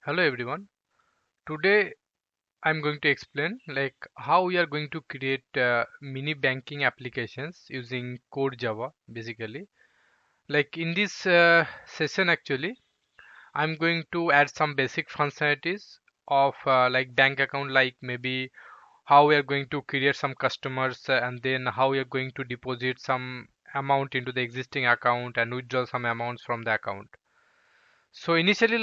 Hello everyone. Today I'm going to explain how we are going to create mini banking applications using core Java basically. In this session actually I'm going to add some basic functionalities of bank account, like maybe how we are going to create some customers, and then how we are going to deposit some amount into the existing account and withdraw some amounts from the account. So initially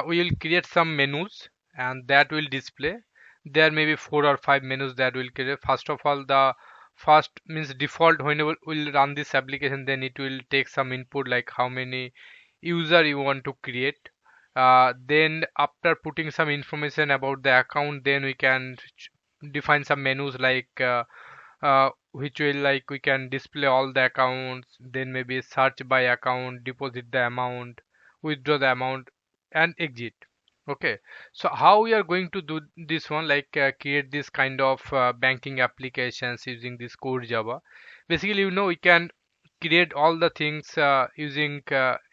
we will create some menus and that will display. There may be 4 or 5 menus that will create. First of all, the first means default. Whenever we'll run this application, then it will take some input like how many user you want to create. Then after putting some information about the account, then we can define some menus which will, like, we can display all the accounts, then maybe search by account, deposit the amount, withdraw the amount, and exit. Okay, so how we are going to do this one, create this kind of banking applications using this core Java. Basically, we can create all the things using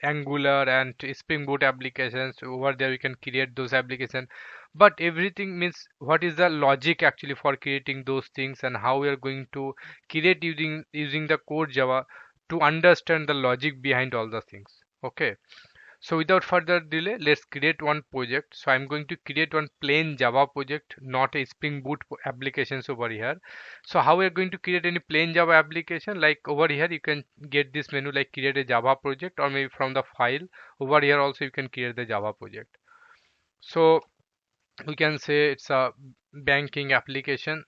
Angular and Spring Boot applications. Over there we can create those applications, but everything means what is the logic actually for creating those things, and how we are going to create using the core Java to understand the logic behind all the things. Okay, so without further delay, let's create one project. So I'm going to create one plain Java project, not a Spring Boot applications over here. So how we are going to create any plain Java application? Like over here, you can get this menu like create a Java project, or maybe from the file. Over here also you can create the Java project. So we can say it's a banking application.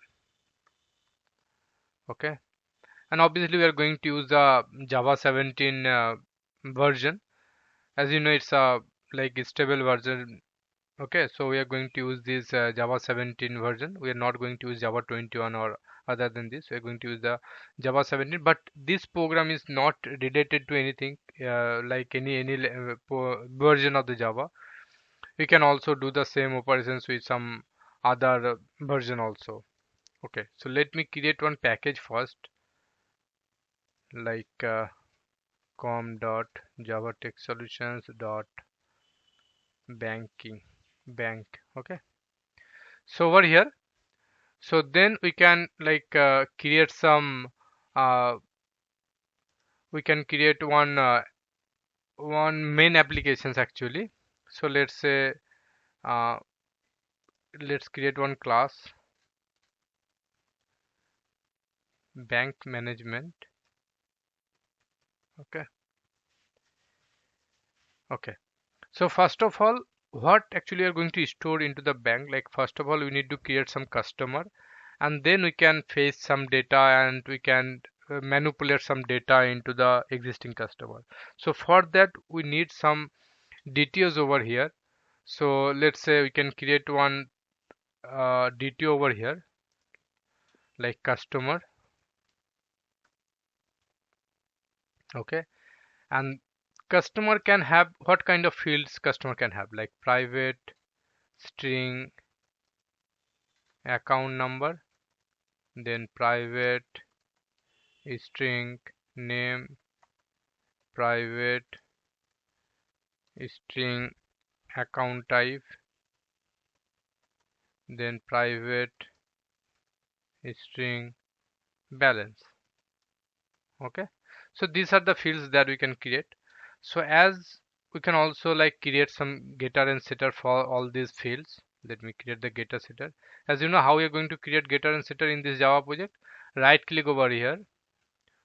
Okay. And obviously we are going to use the Java 17 version. As you know, it's a like a stable version. Okay, so we are going to use this Java 17 version. We are not going to use Java 21 or other than this. We are going to use the Java 17. But this program is not related to anything like any version of the Java. We can also do the same operations with some other version also. Okay, so let me create one package first, like com dot java text solutions dot banking bank. Okay, so over here, so then we can create some uh, we can create one main applications actually. So uh, let's create one class, bank management. Okay, okay, so first of all, what actually are going to store into the bank? Like first of all, we need to create some customer, and then we can fetch some data, and we can manipulate some data into the existing customer. So for that we need some details over here. So let's say we can create one DTO over here, like customer. Okay, and customer can have what kind of fields? Customer can have like private, string, account number, then private, string, name, private, string, account type, then private, string, balance. Okay, so these are the fields that we can create. So as we can also like create some getter and setter for all these fields. Let me create the getter setter. As you know how we are going to create getter and setter in this Java project, right click over here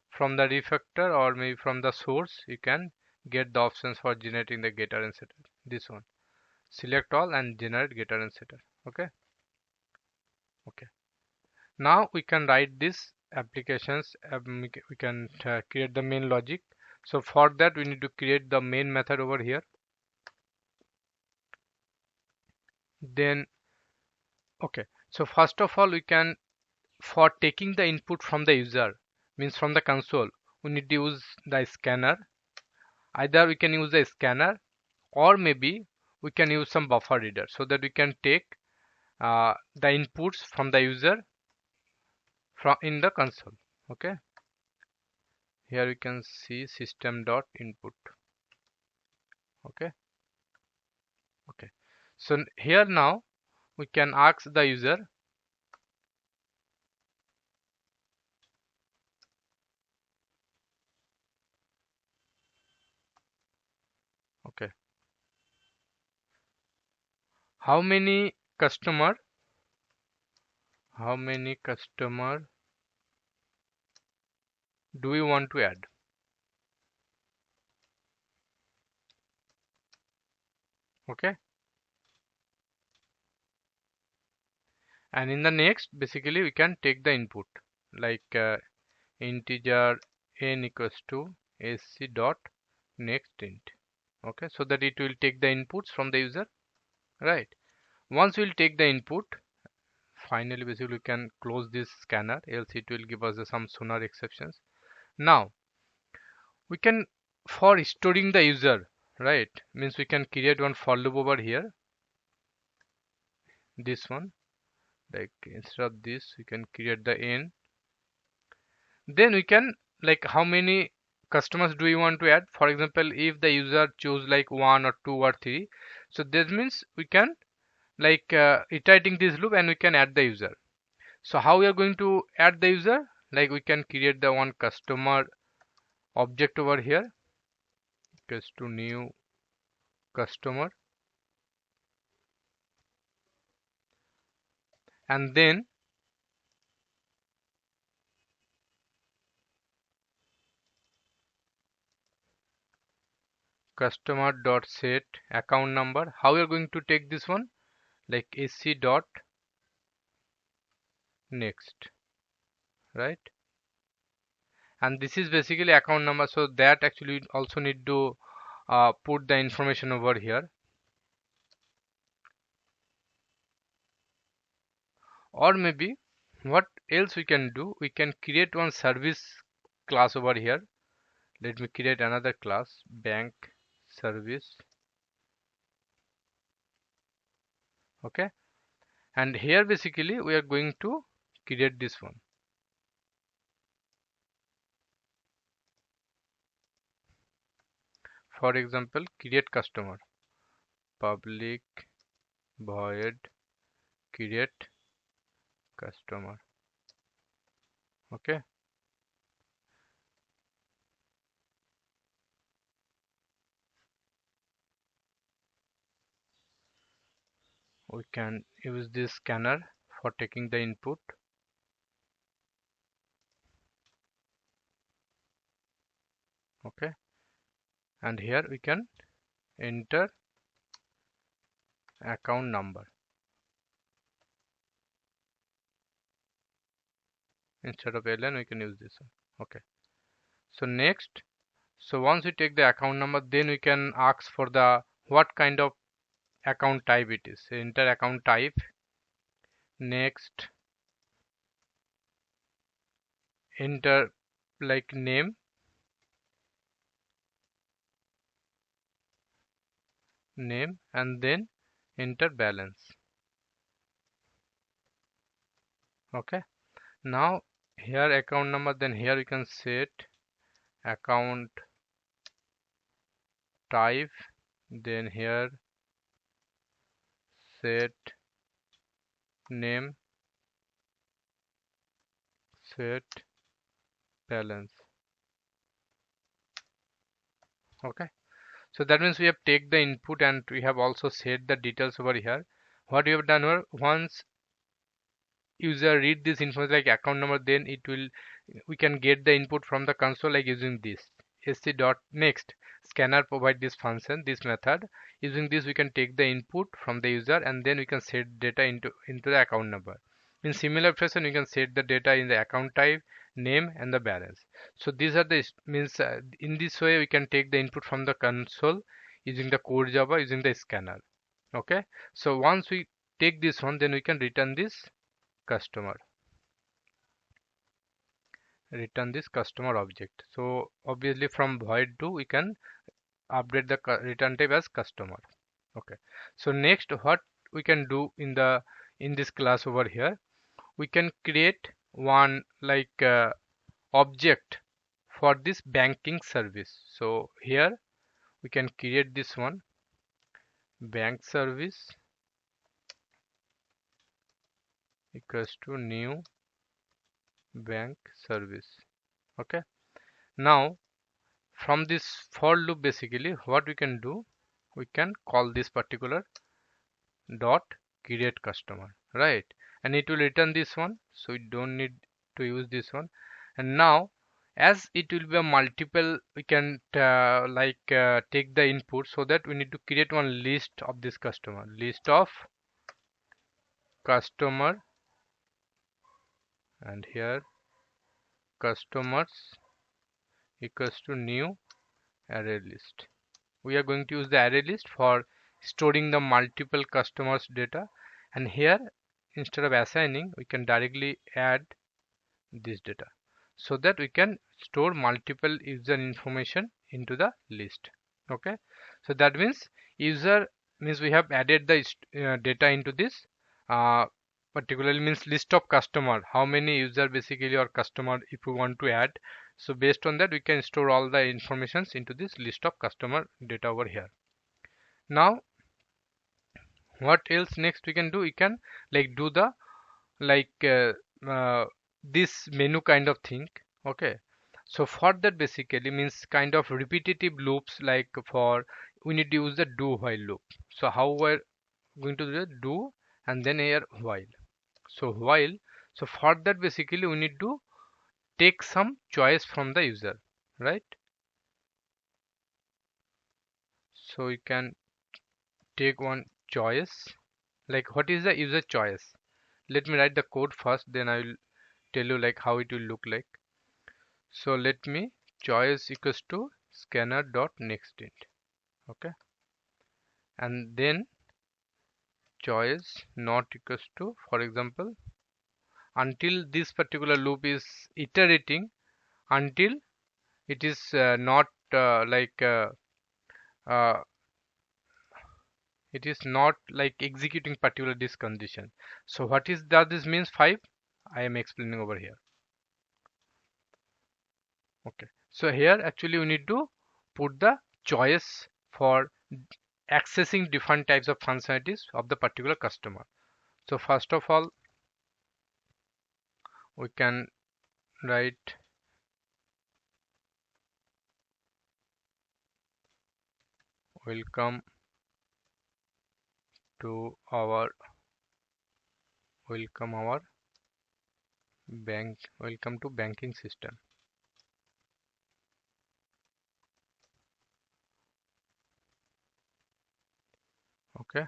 from the refactor or maybe from the source, you can get the options for generating the getter and setter. This one, select all and generate getter and setter. Okay, okay, now we can write this applications. We can create the main logic. So for that we need to create the main method over here. Then okay, so first of all, we can, for taking the input from the user, means from the console, we need to use the scanner. Either we can use the scanner, or maybe we can use some buffer reader, so that we can take the inputs from the user from in the console. Okay, here we can see system dot input. Okay, So here now we can ask the user, okay, how many customer do we want to add? Okay, and in the next basically we can take the input like integer n equals to sc dot next int. Okay, so that it will take the inputs from the user, right? Once we'll take the input, finally basically we can close this scanner, else it will give us some sooner exceptions. Now we can, for storing the user, right, means we can create one for loop over here, this one, like instead of this we can create the n. Then we can, like, how many customers do we want to add? For example, if the user choose like 1 or 2 or 3, so that means we can like iterating this loop and we can add the user. So how we are going to add the user? Like we can create the one customer object over here, equals to new customer, and then customer dot set account number. How we are going to take this one? Like sc dot next, right? And this is basically account number, so that actually also need to put the information over here. Or maybe what else we can do, we can create one service class over here. Let me create another class, bank service. Okay, and here basically we are going to create this one. For example, create customer, public void create customer. Okay, we can use this scanner for taking the input. Okay, and here we can enter account number instead of ln, we can use this one. Okay, so next, so once we take the account number, then we can ask for the what kind of account type it is. Enter account type. Next, enter like name, and then enter balance. Okay, now here account number, then here we can set account type, then here set name, set balance. Okay, so that means we have take the input and we have also set the details over here. What we have done here, once user read this information like account number, then it will, we can get the input from the console like using this sc dot next scanner provide this function, this method. Using this we can take the input from the user and then we can set data into the account number. In similar fashion we can set the data in the account type, name, and the balance. So these are the means in this way we can take the input from the console using the core Java using the scanner. Okay, so once we take this one, then we can return this customer, object. So obviously from void to we can update the return type as customer. Okay, so next what we can do in the in this class over here, we can create one like object for this banking service. So here we can create this one bank service, equals to new bank service. Okay, now from this for loop, basically what we can do, we can call this particular dot create customer, right? And it will return this one, so we don't need to use this one. And now as it will be a multiple, we can take the input, so that we need to create one list of this customer, list of customer, and here customers equals to new array list. We are going to use the array list for storing the multiple customers data, and here instead of assigning, we can directly add this data, so that we can store multiple user information into the list. Okay, so that means user means we have added the data into this particularly means list of customer, how many user basically or customer if we want to add. So based on that, we can store all the informations into this list of customer data over here. Now what else next we can do, we can do the this menu kind of thing. Okay, so for that basically means kind of repetitive loops, like for we need to use the do while loop. So how we're going to do the do and then here while. So while, so for that basically we need to take some choice from the user, right? So we can take one choice, like what is the user choice. Let me write the code first, then I will tell you like how it will look like. So let me choice equals to scanner dot next int. Okay, and then choice not equals to, for example, until this particular loop is iterating until it is not uh, it is not like executing particular this condition. So what is that this means 5, I am explaining over here. Okay, so here actually we need to put the choice for accessing different types of functionalities of the particular customer. So first of all, we can write welcome to our welcome to banking system. Okay,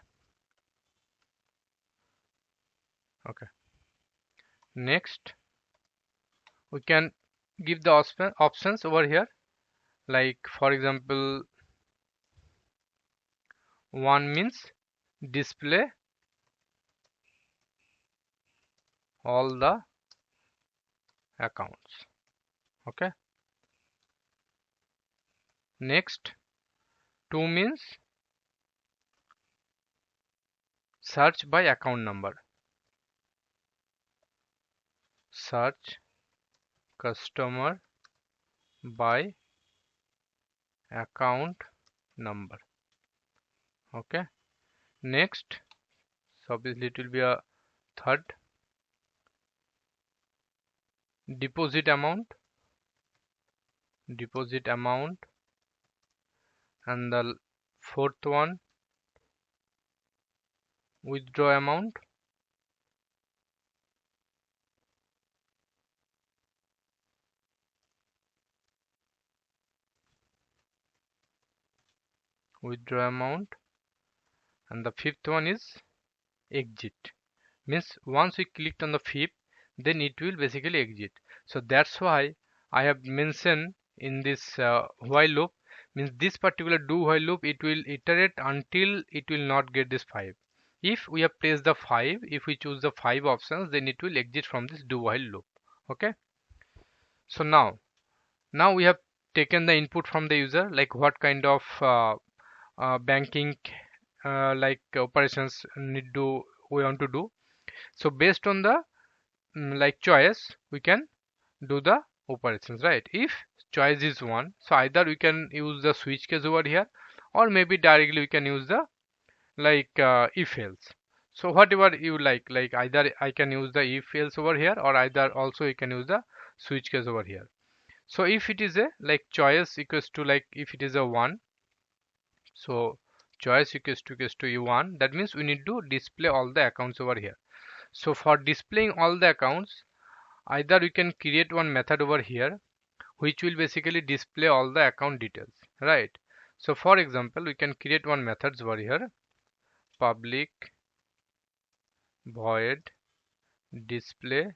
okay, next we can give the options over here, like for example, one means display all the accounts. Okay, next 2 means search by account number, search customer by account number. Okay, next, so obviously it will be a third, deposit amount, and the fourth one, withdraw amount, and the fifth one is exit. Means once we clicked on the fifth, then it will basically exit. So that's why I have mentioned in this while loop, means this particular do while loop, it will iterate until it will not get this 5. If we have placed the 5, if we choose the 5 options, then it will exit from this do while loop. Okay, so now we have taken the input from the user, like what kind of banking operations we want to do. So based on the choice, we can do the operations, right? If choice is 1, so either we can use the switch case over here, or maybe directly we can use the if else. So whatever you like either I can use the if else over here, or either also you can use the switch case over here. So if it is a like choice equals to like if it is a 1, so choice equals to e1, that means we need to display all the accounts over here. So for displaying all the accounts, either we can create one method over here which will basically display all the account details, right? So for example, we can create one methods over here, public void display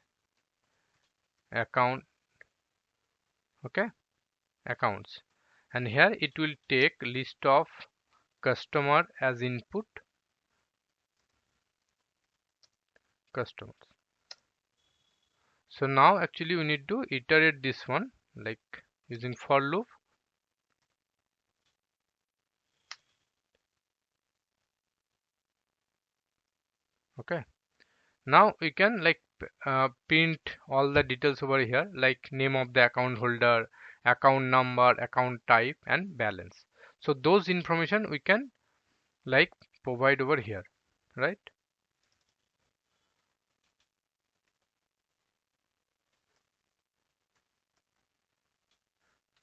account, okay, accounts, and here it will take list of customer as input, customers. So now actually we need to iterate this one like using for loop. Okay, now we can like print all the details over here like name of the account holder, account number, account type, and balance. So those information we can like provide over here, right?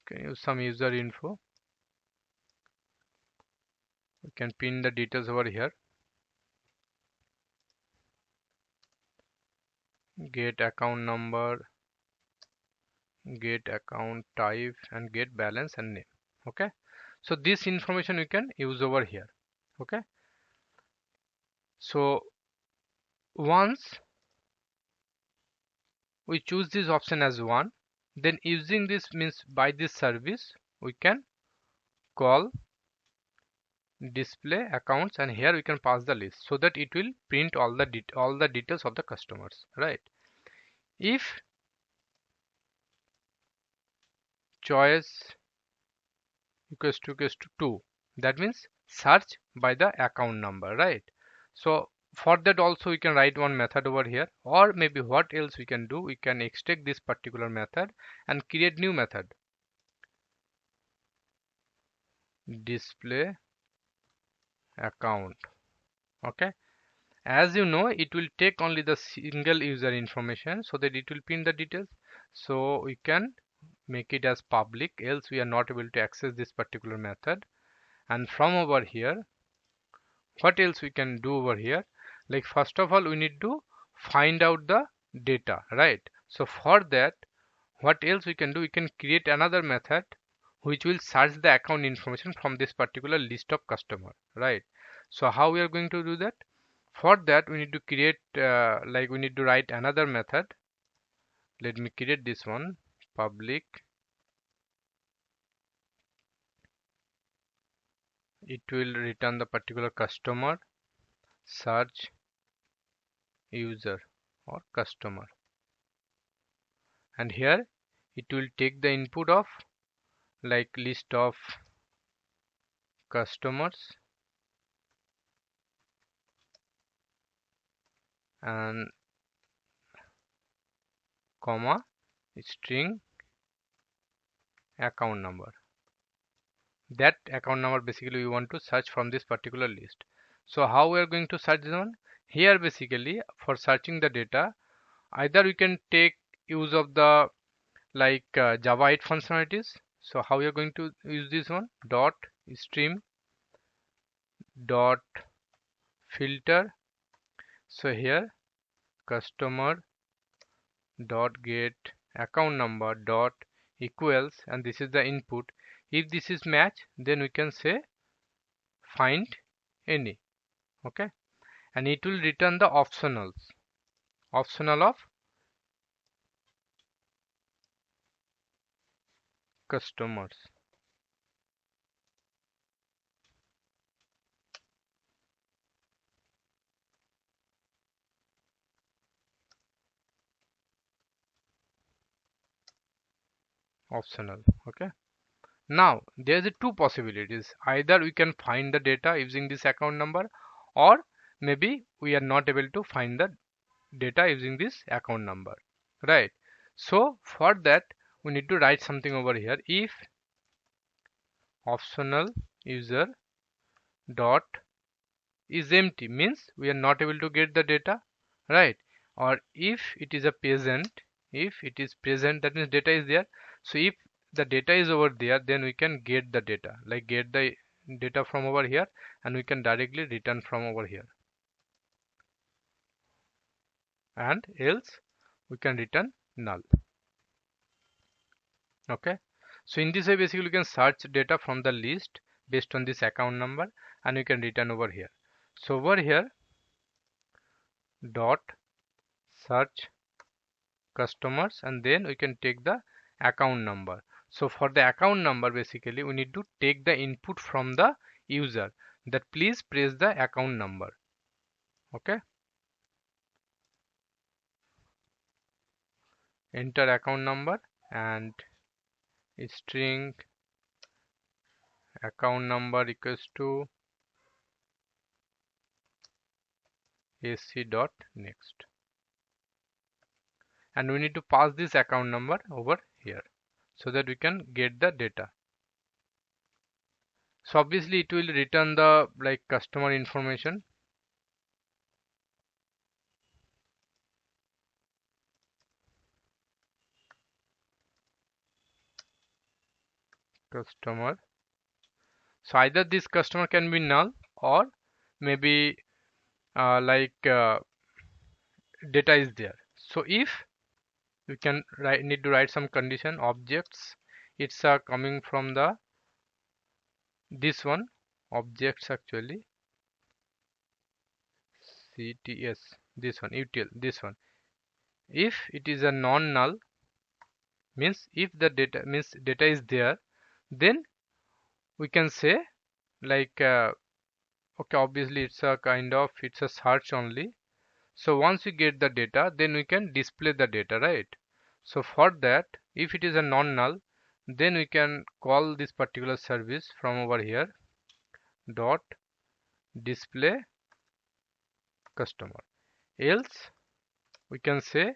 Can use some user info. We can pin the details over here. Get account number, get account type, and get balance and name. Okay, so this information we can use over here. Okay, so once we choose this option as 1, then using this means by this service we can call display accounts, and here we can pass the list so that it will print all the details of the customers, right? If choice equals to 2, that means search by the account number, right? So for that also we can write one method over here, or maybe what else we can do, we can extract this particular method and create new method, display account. Okay, as you know, it will take only the single user information so that it will print the details. So we can make it as public, else we are not able to access this particular method. And from over here, what else we can do over here, like first of all we need to find out the data, right? So for that, what else we can do, we can create another method which will search the account information from this particular list of customer, right? So how we are going to do that? For that we need to create like we need to write another method. Let me create this one, public, it will return the particular customer, search user or customer, and here it will take the input of like list of customers and comma string account number. That account number basically we want to search from this particular list. So how we are going to search this one? Here basically for searching the data, either we can take use of the like Java 8 functionalities. So how we are going to use this one? Dot stream dot filter. So here customer dot get account number dot equals, and this is the input. If this is match, then we can say find any. Okay, and it will return the optionals, optional of customers. Optional. Okay, now there's two possibilities, either we can find the data using this account number, or maybe we are not able to find the data using this account number, right? So for that we need to write something over here, if optional user dot is empty, means we are not able to get the data, right? Or if it is a present, if it is present, that means data is there. So if the data is over there, then we can get the data, like get the data from over here, and we can directly return from over here, and else we can return null. Okay, so in this way basically you can search data from the list based on this account number, and you can return over here. So over here, dot search customers, and then we can take the account number. So for the account number, basically we need to take the input from the user, that please press the account number. Okay, enter account number and string account number equals to ac dot next, and we need to pass this account number over here so that we can get the data. So obviously it will return the like customer information, customer. So either this customer can be null, or maybe data is there. So if we can need to write some condition, objects, it's coming from the this one, objects actually, cts, this one, util, this one. If it is a non-null, means if the data means data is there, then we can say like okay, obviously it's a kind of, it's a search only. So once we get the data, then we can display the data, right? So for that, if it is a non-null, then we can call this particular service from over here, dot display customer. Else we can say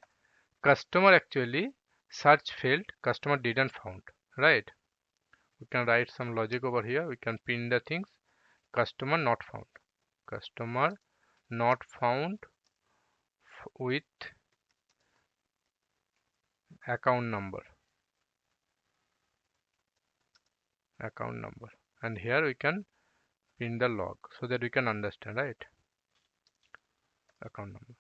customer actually search failed, customer didn't found, right? We can write some logic over here. We can print the things, customer not found, customer not found with account number, and here we can print the log so that we can understand, right? Account number.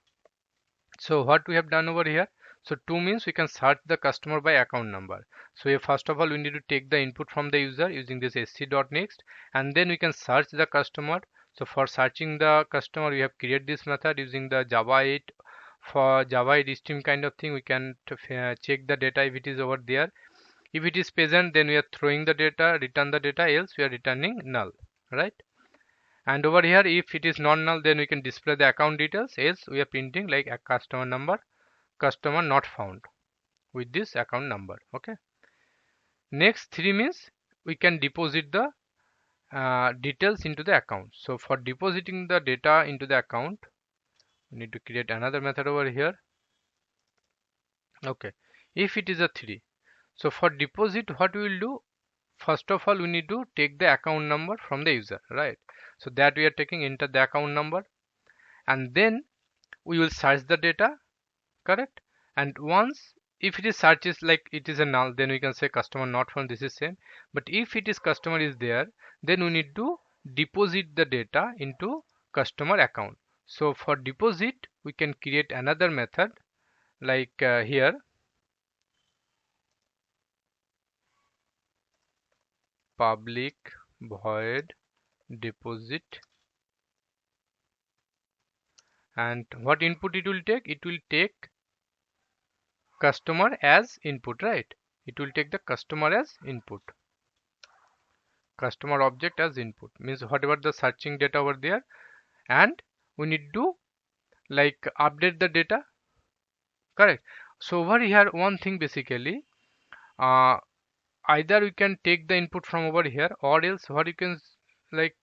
So what we have done over here, so 2 means we can search the customer by account number. So first of all, we need to take the input from the user using this sc.next, and then we can search the customer. So for searching the customer, we have created this method using the Java 8. For Java 8 stream kind of thing, we can check the data if it is over there. If it is present, then we are throwing the data, return the data, else we are returning null, right? And over here, if it is non-null, then we can display the account details, else we are printing like a customer number, customer not found with this account number. Okay, next 3 means we can deposit the details into the account. So for depositing the data into the account, we need to create another method over here. Okay, if it is a 3, so for deposit, what we will do, first of all we need to take the account number from the user, right? So that we are taking, enter the account number, and then we will search the data, correct? And once, if it is searches like it is a null, then we can say customer not found, this is same. But if it is customer is there, then we need to deposit the data into customer account. So for deposit, we can create another method like here, public void deposit, and what input it will take, it will take customer as input, right? It will take the customer as input, customer object as input, means whatever the searching data over there, and we need to like update the data, correct? So over here, one thing basically, either we can take the input from over here, or else what you can like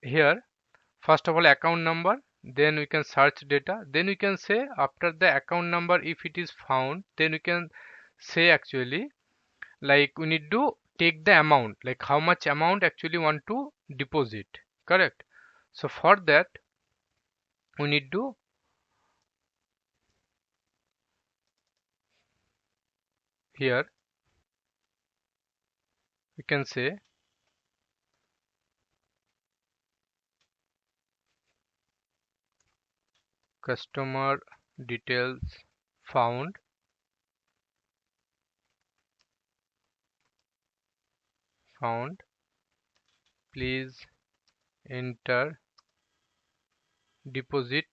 here, first of all account number, then we can search data, then we can say after the account number, if it is found, then we can say actually like we need to take the amount, like how much amount actually want to deposit, correct? So for that we need to here we can say customer details found please enter deposit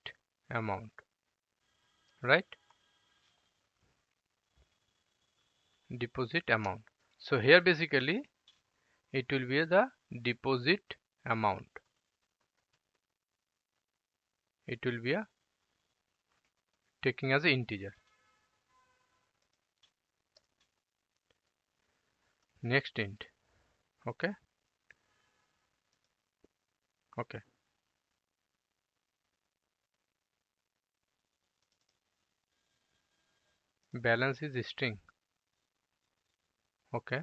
amount, right? Deposit amount. So here basically it will be the deposit amount. It will be a taking as an integer. Next int. Okay. Okay. Balance is string. Okay.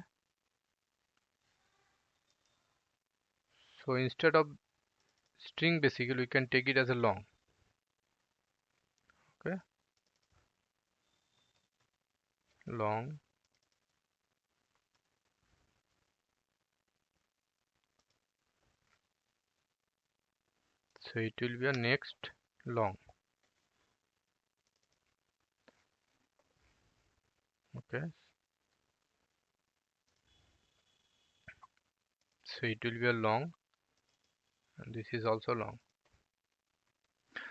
So instead of string basically we can take it as a long. Okay. Long. So it will be a next long. Okay. So it will be a long and this is also long.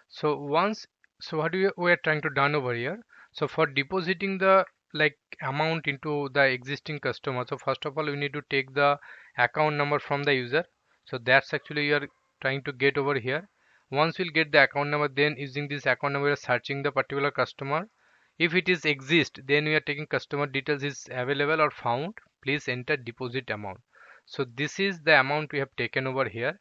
So once, so what we are trying to done over here. So for depositing the like amount into the existing customer, so first of all we need to take the account number from the user. So that's actually you are trying to get over here. Once we'll get the account number, then using this account number we are searching the particular customer. If it is exist, then we are taking customer details is available or found, please enter deposit amount. So this is the amount we have taken over here,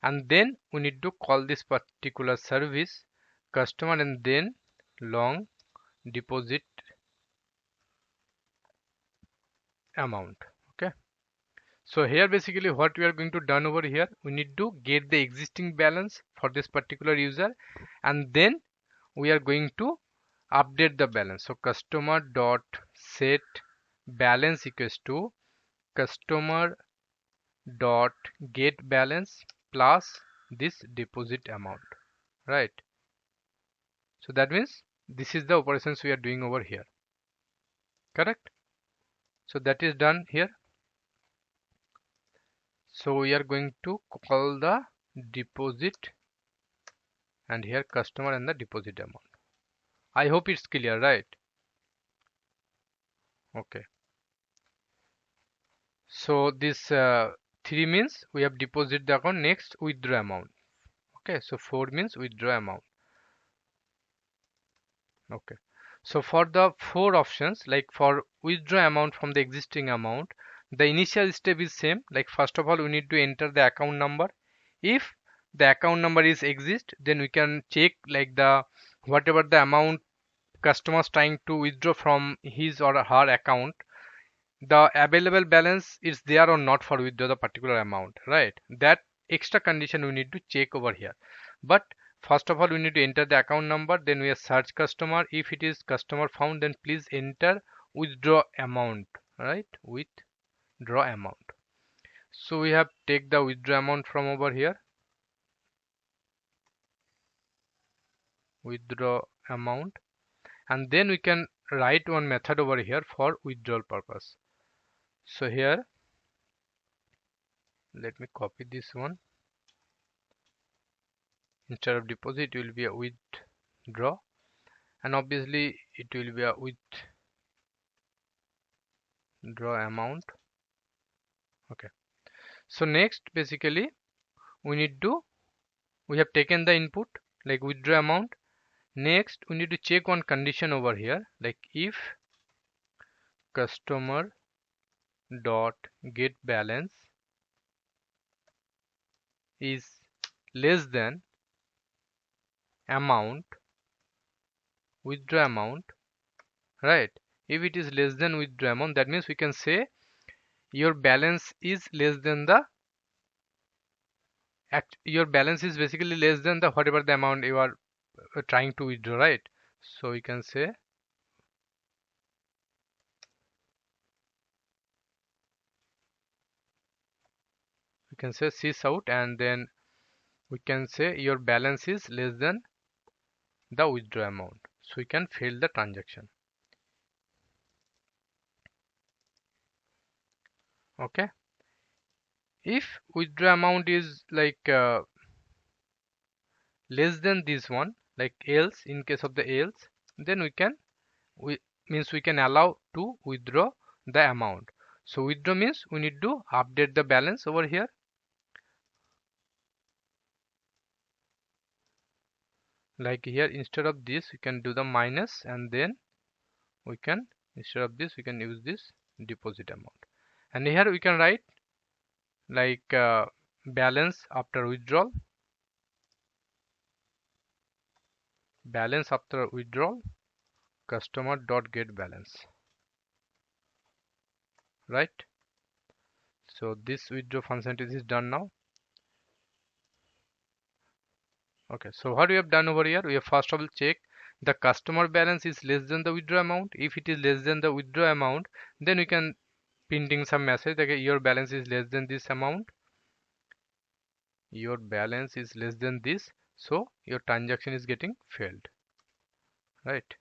and then we need to call this particular service customer and then long deposit amount. Okay, so here basically what we are going to done over here, we need to get the existing balance for this particular user and then we are going to update the balance. So customer dot set balance equals to customer dot get balance plus this deposit amount, right? So that means this is the operations we are doing over here, correct? So that is done here. So we are going to call the deposit and here customer and the deposit amount. I hope it's clear, right? Okay. So this 3 means we have deposit the account, next withdraw amount. Okay, so 4 means withdraw amount. Okay, so for the 4 options, like for withdraw amount from the existing amount, the initial step is same. Like first of all we need to enter the account number. If the account number is exist, then we can check like the whatever the amount customers trying to withdraw from his or her account, the available balance is there or not for withdraw the particular amount, right? That extra condition we need to check over here. But first of all we need to enter the account number, then we search customer. If it is customer found, then please enter withdraw amount, right? Withdraw amount. So we have take the withdraw amount from over here, withdraw amount, and then we can write one method over here for withdrawal purpose. So here let me copy this one. Instead of deposit it will be a withdraw, and obviously it will be a withdraw amount. Okay, so next basically we have taken the input like withdraw amount. Next we need to check one condition over here, like if customer dot get balance is less than amount withdraw amount, right? If it is less than withdraw amount, that means we can say your balance is less than the your balance is basically less than the whatever the amount you are trying to withdraw, right? So we can say sys out, and then we can say your balance is less than the withdraw amount, so we can fail the transaction. Okay, if withdraw amount is like less than this one, like else, in case of the else, then we means we can allow to withdraw the amount. So withdraw means we need to update the balance over here. Like here, instead of this we can do the minus, and then we can, instead of this we can use this deposit amount, and here we can write like balance after withdrawal, customer dot get balance, right? So this withdraw functionality is done now. Okay, so what we have done over here, we have first of all checked the customer balance is less than the withdraw amount. If it is less than the withdraw amount, then we can printing some message like your balance is less than this amount, your balance is less than this, so your transaction is getting failed, right?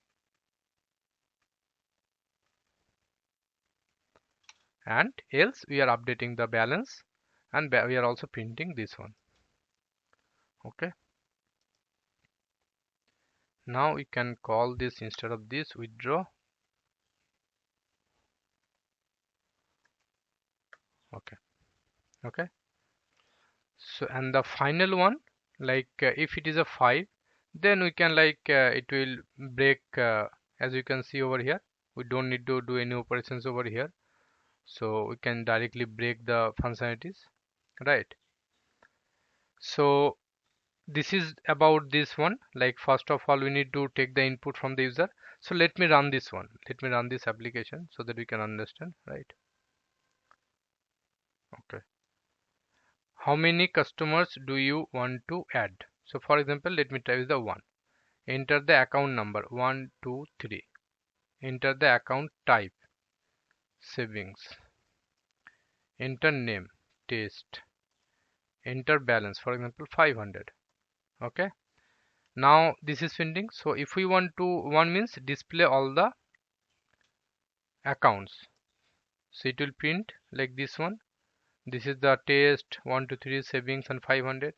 And else we are updating the balance, and we are also printing this one. Okay, now we can call this, instead of this, withdraw. Okay, okay, so and the final one, like if it is a 5, then we can like it will break, as you can see over here, we don't need to do any operations over here, so we can directly break the functionalities, right? So this is about this one. Like first of all we need to take the input from the user. So let me run this one, let me run this application so that we can understand, right? Okay, how many customers do you want to add? So for example, let me try with the 1. Enter the account number 1 2 3. Enter the account type savings. Enter name test. Enter balance, for example 500. Okay, now this is pending. So if we want to, one means display all the accounts, so it will print like this one. This is the test 1 2 3 savings and 500.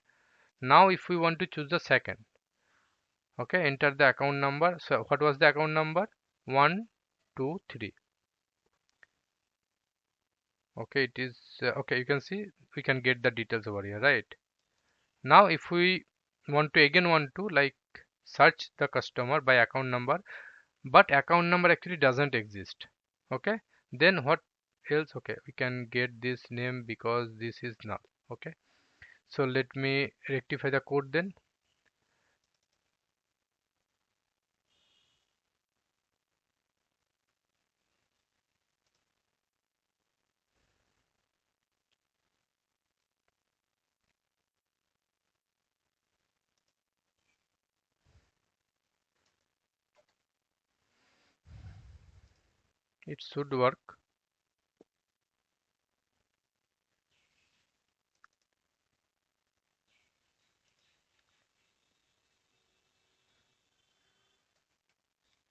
Now if we want to choose the second, okay, enter the account number. So what was the account number? 1 2 3. Okay, it is okay, you can see we can get the details over here, right? Now if we want to again want to like search the customer by account number, but account number actually doesn't exist, okay, then what else? Okay, we can get this name because this is null. Okay, so let me rectify the code then. It should work.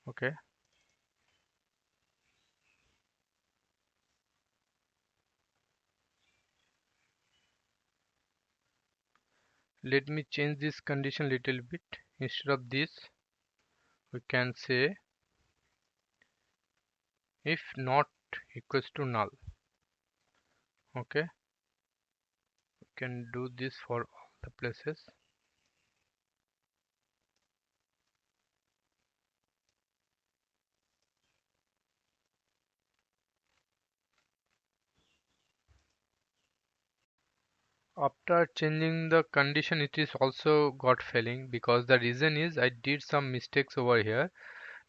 Okay, let me change this condition little bit. Instead of this we can say if not equals to null. Okay, we can do this for all the places. After changing the condition, it is also got failing because the reason is I did some mistakes over here.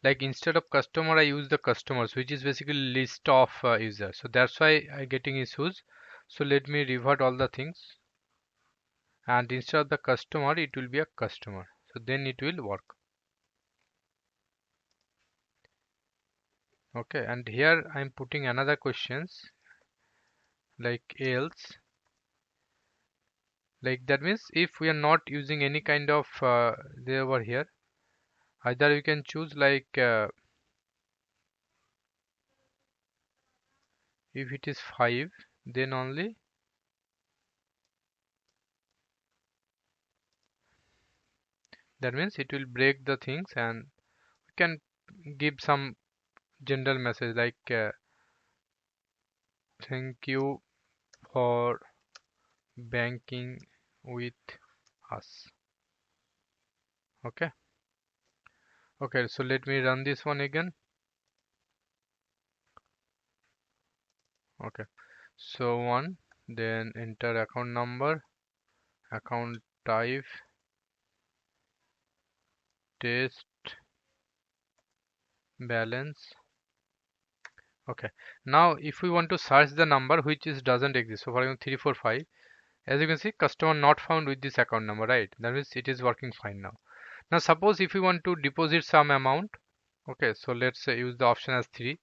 Like instead of customer I use the customers, which is basically list of users, so that's why I getting issues. So let me revert all the things, and instead of the customer it will be a customer, so then it will work. Okay, and here I'm putting another questions like else, like that means if we are not using any kind of there over here, either you can choose like if it is 5 then only that means it will break the things, and we can give some general message like thank you for banking with us. Okay, okay, so let me run this one again. Okay, so one, then enter account number, account type, test, balance. Okay, now if we want to search the number which is doesn't exist, so for example 345, as you can see customer not found with this account number, right? That means it is working fine now. Now suppose if we want to deposit some amount, okay, so let's say use the option as 3.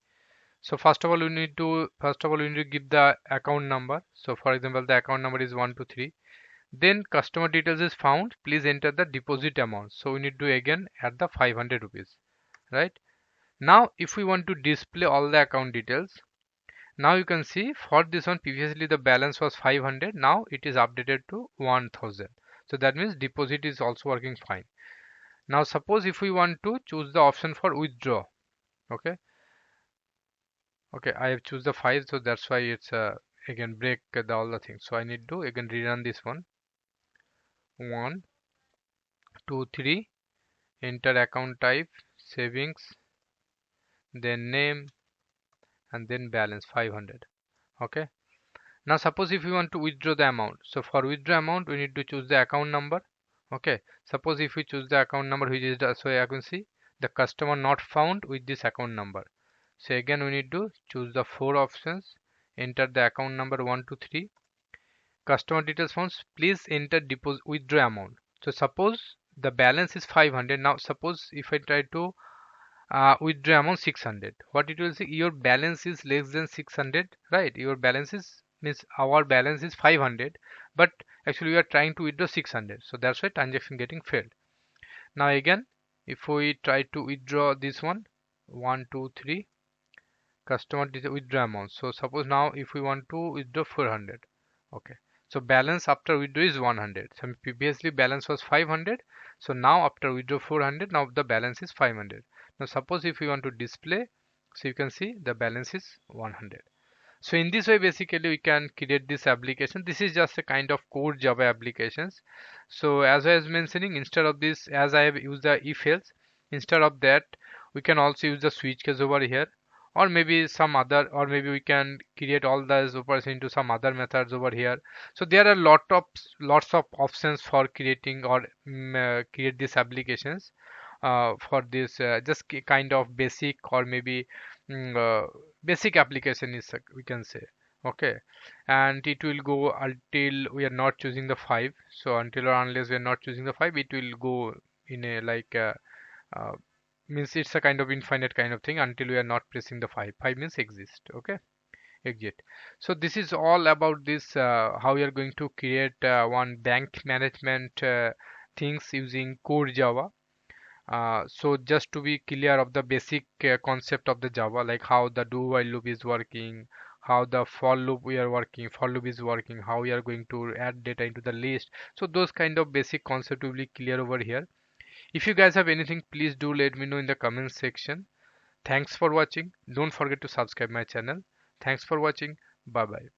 So first of all we need to give the account number. So for example the account number is 123. Then customer details is found, please enter the deposit amount. So we need to again add the 500 rupees, right? Now if we want to display all the account details, now you can see for this one previously the balance was 500, now it is updated to 1000. So that means deposit is also working fine. Now suppose if we want to choose the option for withdraw, okay, okay, I have choose the 5, so that's why it's again break all the things. So I need to again rerun this one. 1 2 3, enter account type, savings, then name, and then balance 500. Okay, now suppose if we want to withdraw the amount, so for withdraw amount we need to choose the account number. Okay, suppose if we choose the account number which is the, so I can see the customer not found with this account number. So again we need to choose the 4 options, enter the account number 123, customer details forms, please enter deposit withdraw amount. So suppose the balance is 500. Now suppose if I try to withdraw amount 600, what it will say, your balance is less than 600, right? Your balance is means our balance is 500, but actually we are trying to withdraw 600, so that's why transaction getting failed. Now again if we try to withdraw this one, 123, customer withdraw amount. So suppose now if we want to withdraw 400, okay, so balance after withdraw is 100. So previously balance was 500, so now after withdraw 400, now the balance is 500. Now suppose if we want to display, so you can see the balance is 100. So in this way basically we can create this application. This is just a kind of core Java applications. So as I was mentioning, instead of this, as I have used the if else, instead of that we can also use the switch case over here, or maybe some other, or maybe we can create all those operations into some other methods over here. So there are lots of options for creating or create these applications for this just kind of basic or maybe mm, uh, basic application is we can say. Okay, and it will go until we are not choosing the 5. So until or unless we are not choosing the 5, it will go in a like uh, means it's a kind of infinite kind of thing until we are not pressing the 5. 5 means exist. Okay, exit. So this is all about this how we are going to create one bank management things using core Java. So just to be clear of the basic concept of the Java, like how the do while loop is working, how the for loop is working, how we are going to add data into the list. So those kind of basic concept will be clear over here. If you guys have anything, please do let me know in the comment section. Thanks for watching. Don't forget to subscribe my channel. Thanks for watching. Bye bye.